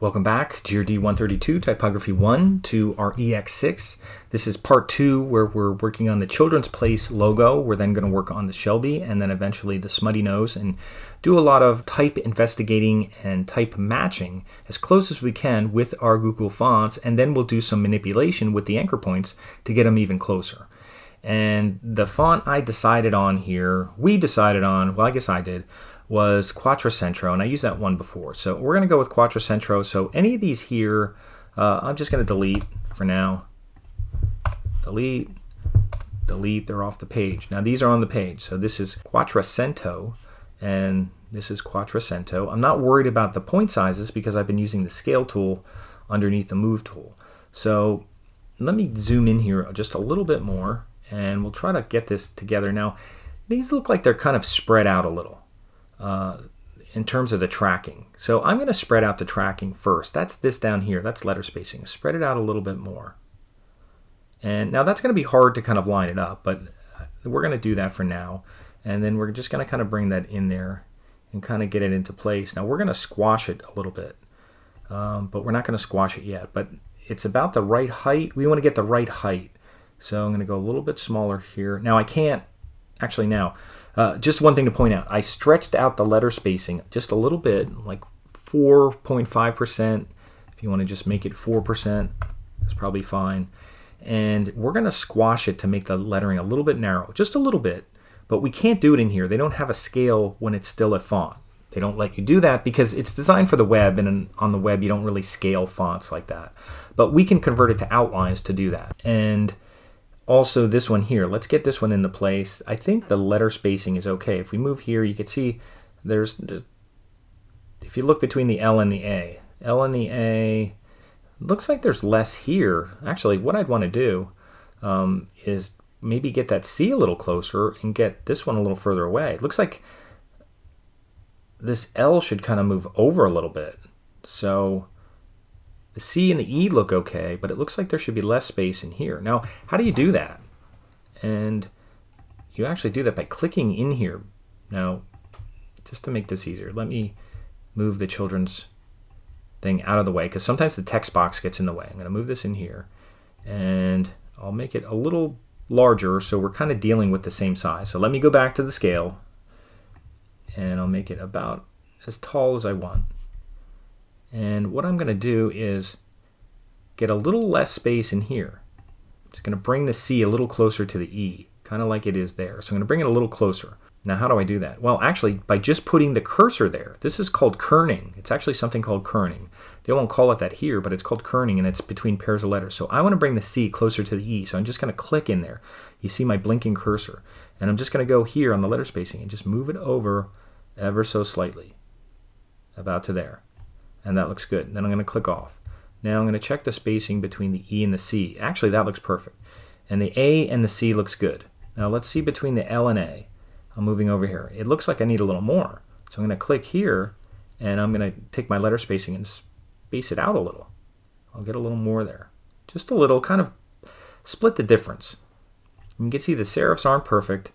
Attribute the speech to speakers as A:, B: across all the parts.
A: Welcome back, GRD 132, Typography 1 to our ex6. This is part 2 where we're working on the Children's Place logo. We're then going to work on the Shelby and then eventually the smutty nose and do a lot of type investigating and type matching as close as we can with our Google fonts, and then we'll do some manipulation with the anchor points to get them even closer. And the font I decided on here, we decided on, well I guess I did, was Quattrocentro, and I used that one before. So we're going to go with Quattrocentro. So any of these here, I'm just going to delete for now. Delete, they're off the page. Now these are on the page. So this is Quattrocento, and this is Quattrocento. I'm not worried about the point sizes because I've been using the scale tool underneath the move tool. So let me zoom in here just a little bit more, and we'll try to get this together. Now, these look like they're kind of spread out a little. In terms of the tracking. So I'm going to spread out the tracking first. That's this down here. That's letter spacing. Spread it out a little bit more. And now that's going to be hard to kind of line it up, but we're going to do that for now. And then we're just going to kind of bring that in there and kind of get it into place. Now we're going to squash it a little bit, but we're not going to squash it yet. But it's about the right height. We want to get the right height. So I'm going to go a little bit smaller here. Now I can't, actually now, just one thing to point out, I stretched out the letter spacing just a little bit, like 4.5%. If you want to just make it 4%, that's probably fine. And we're going to squash it to make the lettering a little bit narrow, just a little bit. But we can't do it in here. They don't have a scale when it's still a font. They don't let you do that because it's designed for the web, and on the web you don't really scale fonts like that. But we can convert it to outlines to do that. And also this one here, let's get this one into place. I think the letter spacing is okay. If we move here, you can see there's, if you look between the L and the A, looks like there's less here. Actually, what I'd want to do is maybe get that C a little closer and get this one a little further away. It looks like this L should kind of move over a little bit. So the C and the E look okay, but it looks like there should be less space in here. Now, how do you do that? And you actually do that by clicking in here. Now, just to make this easier, let me move the children's thing out of the way, because sometimes the text box gets in the way. I'm going to move this in here, and I'll make it a little larger so we're kind of dealing with the same size. So let me go back to the scale, and I'll make it about as tall as I want. And what I'm going to do is get a little less space in here. I'm just going to bring the C a little closer to the E, kind of like it is there. So I'm going to bring it a little closer. Now how do I do that? Well, actually, by just putting the cursor there. This is called kerning. It's actually something called kerning. They won't call it that here, but it's called kerning, and it's between pairs of letters. So I want to bring the C closer to the E, so I'm just going to click in there. You see my blinking cursor. And I'm just going to go here on the letter spacing and just move it over ever so slightly, about to there. And that looks good. Then I'm going to click off. Now I'm going to check the spacing between the E and the C. Actually, that looks perfect. And the A and the C looks good. Now let's see between the L and A. I'm moving over here. It looks like I need a little more. So I'm going to click here, and I'm going to take my letter spacing and space it out a little. I'll get a little more there. Just a little, kind of split the difference. You can see the serifs aren't perfect,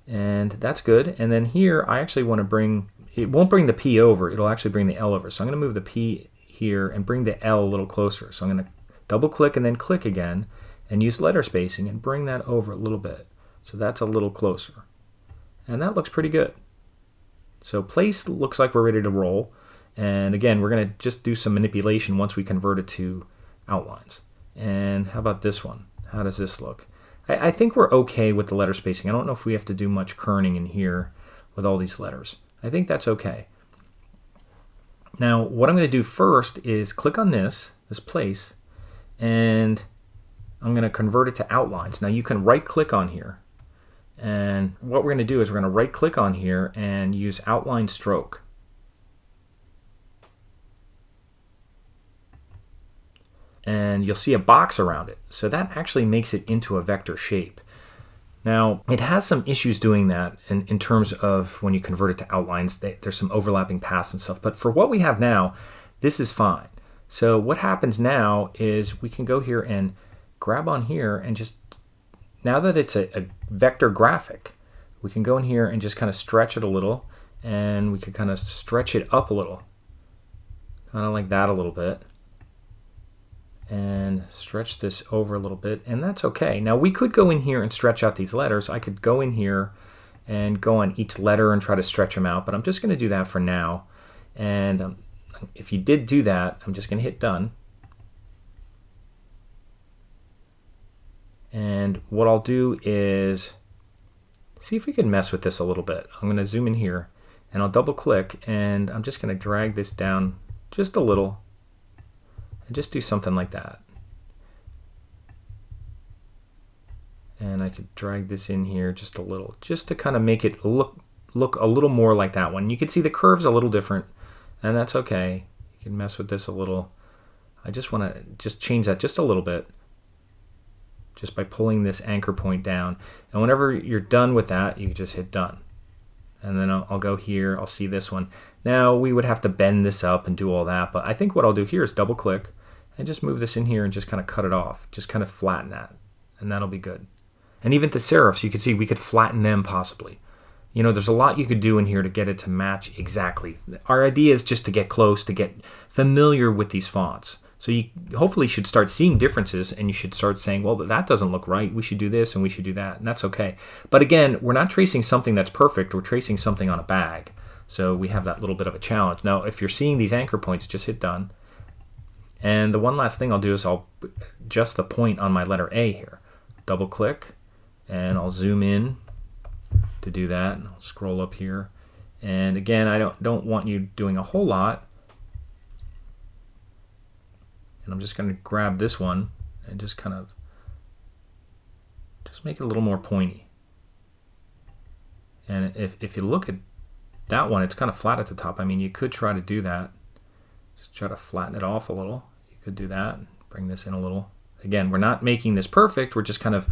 A: and that's good. And then here, I actually want to bring, it won't bring the P over, it'll actually bring the L over. So I'm going to move the P here and bring the L a little closer. So I'm going to double click and then click again and use letter spacing and bring that over a little bit. So that's a little closer. And that looks pretty good. So place looks like we're ready to roll. And again, we're going to just do some manipulation once we convert it to outlines. And how about this one? How does this look? I think we're okay with the letter spacing. I don't know if we have to do much kerning in here with all these letters. I think that's okay. Now, what I'm going to do first is click on this place, and I'm going to convert it to outlines. Now, you can right-click on here, and what we're going to do is we're going to right-click on here and use outline stroke. And you'll see a box around it. So that actually makes it into a vector shape. Now, it has some issues doing that in terms of when you convert it to outlines. There's some overlapping paths and stuff. But for what we have now, this is fine. So what happens now is we can go here and grab on here and just, now that it's a vector graphic, we can go in here and just kind of stretch it a little, and we can kind of stretch it up a little. kind of like that a little bit, and stretch this over a little bit, and that's okay. Now we could go in here and stretch out these letters. I could go in here and go on each letter and try to stretch them out, but I'm just going to do that for now. And if you did do that, I'm just going to hit done. And what I'll do is see if we can mess with this a little bit. I'm going to zoom in here and I'll double click, and I'm just going to drag this down just a little and just do something like that. And I could drag this in here just a little, just to kind of make it look a little more like that one. You can see the curve's a little different, and that's okay. You can mess with this a little. I just want to just change that just a little bit, just by pulling this anchor point down. And whenever you're done with that, you can just hit done. And then I'll go here, I'll see this one. Now we would have to bend this up and do all that, but I think what I'll do here is double click and just move this in here and just kind of cut it off. Just kind of flatten that, and that'll be good. And even the serifs, you can see we could flatten them possibly. You know, there's a lot you could do in here to get it to match exactly. Our idea is just to get close, to get familiar with these fonts. So you hopefully should start seeing differences, and you should start saying, well, that doesn't look right. We should do this and we should do that, and that's okay. But again, we're not tracing something that's perfect. We're tracing something on a bag. So we have that little bit of a challenge. Now, if you're seeing these anchor points, just hit done. And the one last thing I'll do is I'll adjust the point on my letter A here. Double click, and I'll zoom in to do that. And I'll scroll up here. And again, I don't want you doing a whole lot. And I'm just going to grab this one and just kind of just make it a little more pointy. And if you look at that one, it's kind of flat at the top. I mean, you could try to do that. Just try to flatten it off a little. You could do that. Bring this in a little. Again, we're not making this perfect. We're just kind of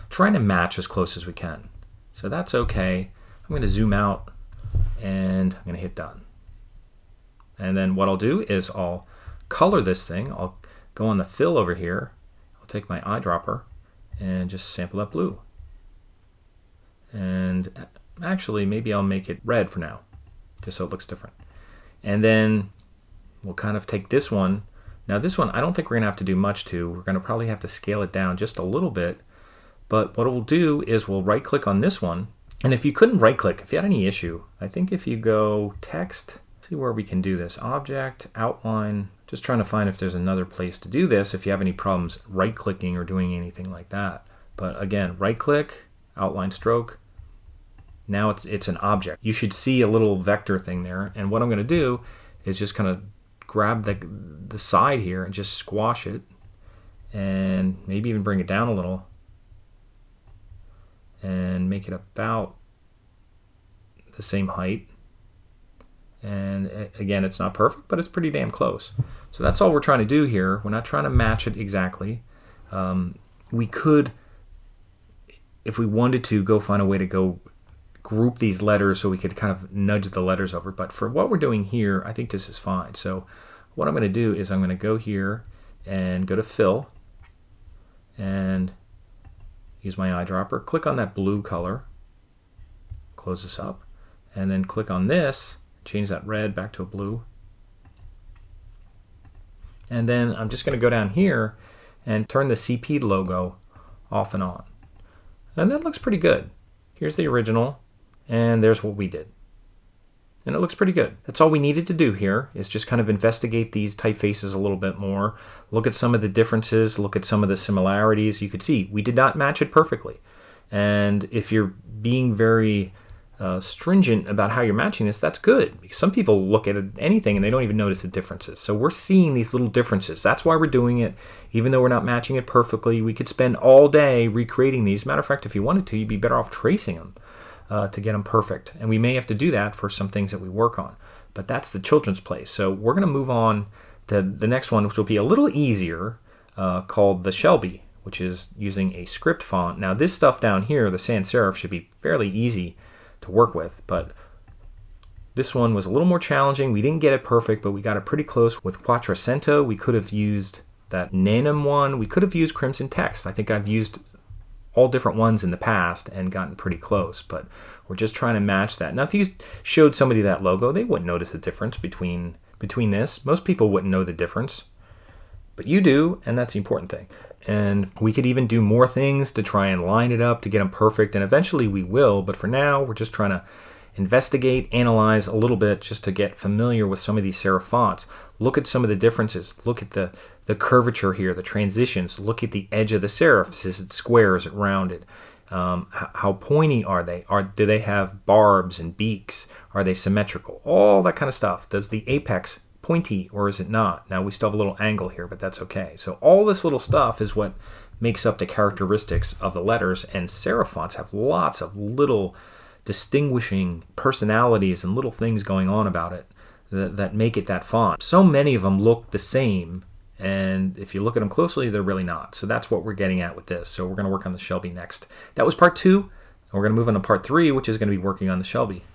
A: trying to match as close as we can. So that's okay. I'm going to zoom out and I'm going to hit done. And then what I'll do is I'll color this thing. I'll go on the fill over here. I'll take my eyedropper and just sample that blue. And actually, maybe I'll make it red for now, just so it looks different. And then we'll kind of take this one. Now this one, I don't think we're going to have to do much to. We're going to probably have to scale it down just a little bit. But what we'll do is we'll right click on this one. And if you couldn't right click, if you had any issue, I think if you go text, see where we can do this. Object, outline, just trying to find if there's another place to do this if you have any problems right clicking or doing anything like that. But again, right click, outline stroke. Now it's an object. You should see a little vector thing there. And what I'm going to do is just kind of grab the side here and just squash it, and maybe even bring it down a little and make it about the same height. And again, it's not perfect, but it's pretty damn close. So that's all we're trying to do here. We're not trying to match it exactly. We could, if we wanted to, go find a way to go group these letters so we could kind of nudge the letters over. But for what we're doing here, I think this is fine. So what I'm going to do is I'm going to go here and go to fill and use my eyedropper. Click on that blue color. Close this up. And then click on this. Change that red back to a blue. And then I'm just going to go down here and turn the CP logo off and on. And that looks pretty good. Here's the original. And there's what we did. And it looks pretty good. That's all we needed to do here, is just kind of investigate these typefaces a little bit more, look at some of the differences, look at some of the similarities. You could see we did not match it perfectly. And if you're being very stringent about how you're matching this, that's good. Because some people look at anything and they don't even notice the differences. So we're seeing these little differences. That's why we're doing it. Even though we're not matching it perfectly, we could spend all day recreating these. Matter of fact, if you wanted to, you'd be better off tracing them. To get them perfect. And we may have to do that for some things that we work on. But that's the children's place. So we're going to move on to the next one, which will be a little easier, called the Shelby, which is using a script font. Now this stuff down here, the sans serif, should be fairly easy to work with. But this one was a little more challenging. We didn't get it perfect, but we got it pretty close with Quattrocento. We could have used that Nanum one. We could have used Crimson Text. I think I've used all different ones in the past and gotten pretty close, but we're just trying to match that. Now if you showed somebody that logo, they wouldn't notice the difference between between this. Most people wouldn't know the difference, but you do, and that's the important thing. And we could even do more things to try and line it up to get them perfect, and eventually we will, but for now we're just trying to investigate, analyze a little bit just to get familiar with some of these serif fonts. Look at some of the differences. Look at the curvature here, the transitions. Look at the edge of the serif. Is it square? Is it rounded? How pointy are they? Do they have barbs and beaks? Are they symmetrical? All that kind of stuff. Does the apex pointy or is it not? Now we still have a little angle here, but that's okay. So all this little stuff is what makes up the characteristics of the letters, and serif fonts have lots of little distinguishing personalities and little things going on about it that make it that font. So many of them look the same, and if you look at them closely, they're really not. So that's what we're getting at with this. So we're going to work on the Shelby next. That was part 2, and we're going to move on to part 3, which is going to be working on the Shelby.